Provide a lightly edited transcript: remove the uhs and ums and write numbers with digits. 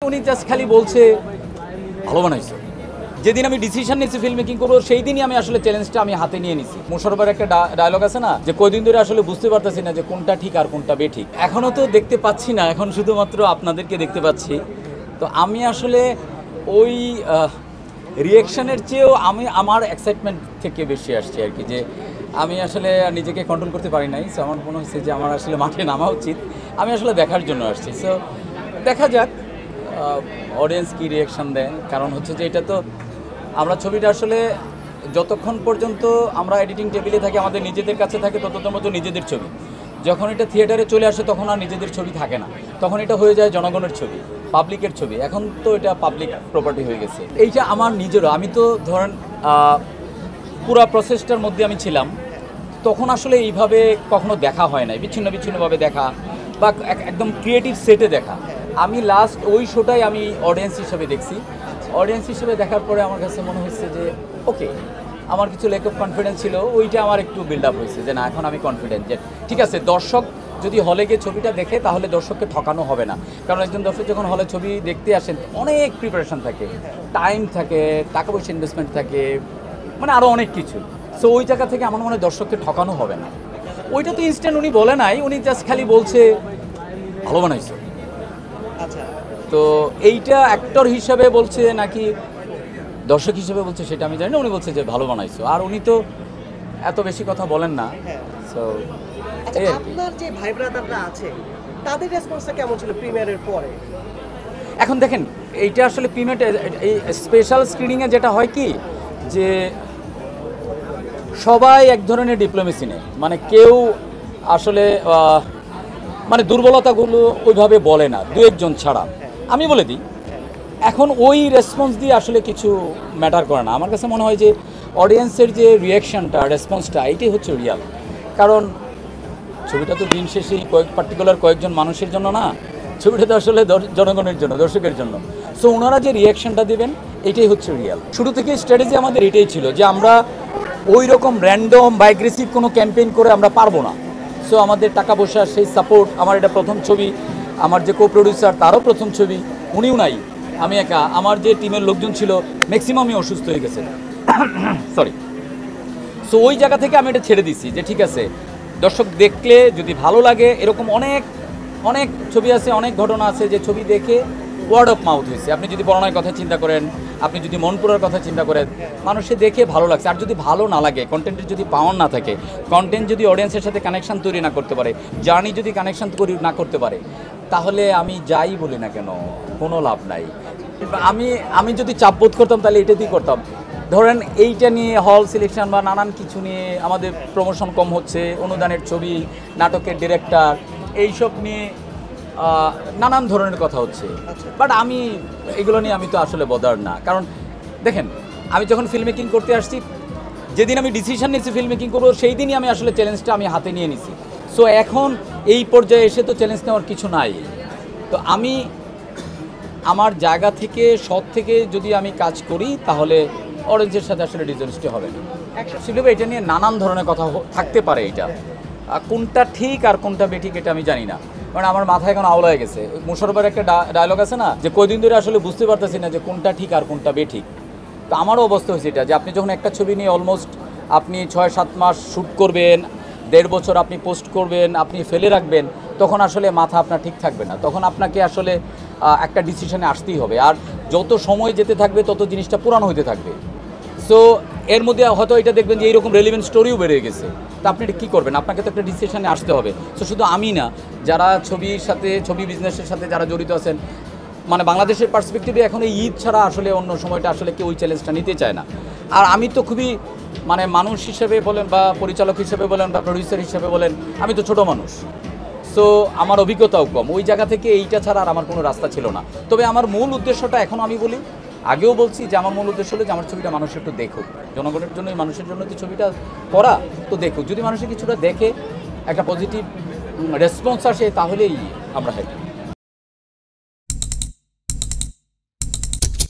উনি জাস্ট খালি বলছে ভালো বানাইছো। যেদিন আমি ডিসিশন নিয়েছি ফিল্ম মেকিং করবো সেই দিনই আমি আসলে চ্যালেঞ্জটা আমি হাতে নিয়ে নিছি। মোশাররফের একটা ডায়লগ আছে না, যে কয়দিন ধরে আসলে বুঝতে পারতেছি না যে কোনটা ঠিক আর কোনটা বেঠিক। এখনও তো দেখতে পাচ্ছি না, এখন শুধুমাত্র আপনাদেরকে দেখতে পাচ্ছি। তো আমি আসলে ওই রিয়েকশনের চেয়েও আমার এক্সাইটমেন্ট থেকে বেশি আসছে আর কি, যে আমি আসলে নিজেকে কন্ট্রোল করতে পারি নাই। সো আমার মনে হচ্ছে যে আমার আসলে মাঠে নামা উচিত, আমি আসলে দেখার জন্য আসছি। সো দেখা যাক অডিয়েন্স কী রিয়েকশান দেয়। কারণ হচ্ছে যে এটা তো আমরা ছবিটা আসলে যতক্ষণ পর্যন্ত আমরা এডিটিং টেবিলে থাকি, আমাদের নিজেদের কাছে থাকে, ততক্ষণ পর্যন্ত নিজেদের ছবি। যখন এটা থিয়েটারে চলে আসে তখন আর নিজেদের ছবি থাকে না, তখন এটা হয়ে যায় জনগণের ছবি, পাবলিকের ছবি। এখন তো এটা পাবলিক প্রপার্টি হয়ে গেছে। এইটা আমার নিজেরও, আমি তো ধরেন পুরো প্রসেসটার মধ্যে আমি ছিলাম, তখন আসলে এইভাবে কখনো দেখা হয় নাই, বিচ্ছিন্ন বিচ্ছিন্নভাবে দেখা বা একদম ক্রিয়েটিভ সেটে দেখা। আমি লাস্ট ওই শোটাই আমি অডিয়েন্স হিসেবে দেখছি। অডিয়েন্স হিসেবে দেখার পরে আমার কাছে মনে হচ্ছে যে ওকে, আমার কিছু ল্যাক অফ কনফিডেন্স ছিল, ওইটা আমার একটু বিল্ড আপ হয়েছে যে না, এখন আমি কনফিডেন্ট যে ঠিক আছে, দর্শক যদি হলে গিয়ে ছবিটা দেখে তাহলে দর্শককে ঠকানো হবে না। কারণ একজন দর্শক যখন হলে ছবি দেখতে আসেন অনেক প্রিপারেশন থাকে, টাইম থাকে, টাকা পয়সা ইনভেস্টমেন্ট থাকে, মানে আরও অনেক কিছু। সো ওই জায়গা থেকে আমার মনে হয় দর্শককে ঠকানো হবে না। ওইটা তো ইনস্ট্যান্ট উনি বলে নাই, উনি জাস্ট খালি বলছে ভালো বানাইছো। আচ্ছা, তো এইটা অ্যাক্টর হিসাবে বলছে নাকি দর্শক হিসেবে বলছে সেটা আমি জানি না। উনি বলছে যে ভালো বানাইছো, আর উনি তো এত বেশি কথা বলেন না। সো আচ্ছা, আপনার যে ভাই ব্রাদাররা আছে তাদের রেসপন্সটা কেমন ছিল প্রিমিয়ারের পরে? এখন দেখেন, এইটা আসলে প্রিমিয়ার এই স্পেশাল স্ক্রিনিংয়ে যেটা হয় কি, যে সবাই এক ধরনের ডিপ্লোমেসি নেয়, মানে কেউ আসলে মানে দুর্বলতাগুলো ওইভাবে বলে না, দু একজন ছাড়া। আমি বলে দিই, এখন ওই রেসপন্স দিয়ে আসলে কিছু ম্যাটার করে না। আমার কাছে মনে হয় যে অডিয়েন্সের যে রিয়াকশানটা, রেসপন্সটা, এইটাই হচ্ছে রিয়াল। কারণ ছবিটা তো দিন শেষেই পার্টিকুলার কয়েকজন মানুষের জন্য না, ছবিটা তো আসলে জনগণের জন্য, দর্শকের জন্য। সো ওনারা যে রিয়াকশানটা দেবেন এটাই হচ্ছে রিয়াল। শুরু থেকে স্ট্র্যাটেজি আমাদের এটাই ছিল যে আমরা ওই রকম র্যান্ডম বা অ্যাগ্রেসিভ কোনো ক্যাম্পেইন করে আমরা পারবো না। সো আমাদের টাকা পয়সা, সেই সাপোর্ট, আমার এটা প্রথম ছবি, আমার যে কো প্রডিউসার তারও প্রথম ছবি, উনিও নাই, আমি একা। আমার যে টিমের লোকজন ছিল ম্যাক্সিমামই অসুস্থ হয়ে গেছে, সরি। সো ওই জায়গা থেকে আমি এটা ছেড়ে দিচ্ছি যে ঠিক আছে, দর্শক দেখলে যদি ভালো লাগে, এরকম অনেক অনেক ছবি আছে, অনেক ঘটনা আছে যে ছবি দেখে ওয়ার্ড অফ মাউথ হয়েছে। আপনি যদি বর্ণার কথা চিন্তা করেন, আপনি যদি মনপুরার কথা চিন্তা করেন, মানুষে দেখে ভালো লাগছে। আর যদি ভালো না লাগে, কন্টেন্টের যদি পাওয়ার না থাকে, কন্টেন্ট যদি অডিয়েন্সের সাথে কানেকশান তৈরি না করতে পারে, জার্নি যদি কানেকশান তৈরি না করতে পারে, তাহলে আমি যাই বলি না কেন কোনো লাভ নাই। আমি যদি চাপ বোধ করতাম তাহলে এটাতেই করতাম। ধরেন এইটা নিয়ে হল সিলেকশন বা নানান কিছু নিয়ে আমাদের প্রমোশন কম হচ্ছে, অনুদানের ছবি, নাটকের ডিরেক্টর, এইসব নিয়ে নানান ধরনের কথা হচ্ছে। বাট আমি এগুলো নিয়ে আমি তো আসলে বদার না। কারণ দেখেন, আমি যখন ফিল্ম মেকিং করতে আসছি, যেদিন আমি ডিসিশন নিয়েছি ফিল্ম মেকিং করবো সেই দিনই আমি আসলে চ্যালেঞ্জটা আমি হাতে নিয়ে নিছি। সো এখন এই পর্যায়ে এসে তো চ্যালেঞ্জ নেওয়ার কিছু নাই। তো আমি আমার জায়গা থেকে, সৎ থেকে যদি আমি কাজ করি তাহলে অরেঞ্জের সাথে আসলে ডিসঅনেস্টি হবে না। শিলুবে এটা নিয়ে নানান ধরনের কথা থাকতে পারে, এটা কোনটা ঠিক আর কোনটা বেঠিক এটা আমি জানি না। কারণ আমার মাথায় এখন আওলা হয়ে গেছে। মোশাররফের একটা ডায়লগ আছে না, যে কয়দিন ধরে আসলে বুঝতে পারতেছি না যে কোনটা ঠিক আর কোনটা বেঠিক। তো আমারও অবস্থা হয়েছে এটা, যে আপনি যখন একটা ছবি নিয়ে অলমোস্ট আপনি 6-7 মাস শ্যুট করবেন, 1.5 বছর আপনি পোস্ট করবেন, আপনি ফেলে রাখবেন, তখন আসলে মাথা আপনার ঠিক থাকবে না। তখন আপনাকে আসলে একটা ডিসিশনে আসতেই হবে। আর যত সময় যেতে থাকবে তত জিনিসটা পুরানো হতে থাকবে। সো এর মধ্যে হয়তো এটা দেখবেন যে এইরকম রেলিভেন্ট স্টোরিও বেড়ে গেছে। তো আপনি এটা কী করবেন? আপনাকে তো একটা ডিসিশনে আসতে হবে। সো শুধু আমি না, যারা ছবির সাথে, ছবি বিজনেসের সাথে যারা জড়িত আছেন, মানে বাংলাদেশের পার্সপেক্টিভে এখন এই ঈদ ছাড়া আসলে অন্য সময়টা আসলে কেউ ওই চ্যালেঞ্জটা নিতে চায় না। আর আমি তো খুবই, মানে মানুষ হিসেবে বলেন বা পরিচালক হিসেবে বলেন বা প্রডিউসার হিসেবে বলেন, আমি তো ছোট মানুষ। সো আমার অভিজ্ঞতাও কম। ওই জায়গা থেকে এইটা ছাড়া আর আমার কোনো রাস্তা ছিল না। তবে আমার মূল উদ্দেশ্যটা এখন আমি বলি, আগেও বলছি যে আমার মূল উদ্দেশ্য হলো যে আমার ছবিটা মানুষ একটু দেখুক, জনগণের জন্য, মানুষের জন্য যে ছবিটা করা, তো দেখুক। যদি মানুষের কিছুটা দেখে একটা পজিটিভ রেসপন্স আসে তাহলেই আমরা হ্যাপি।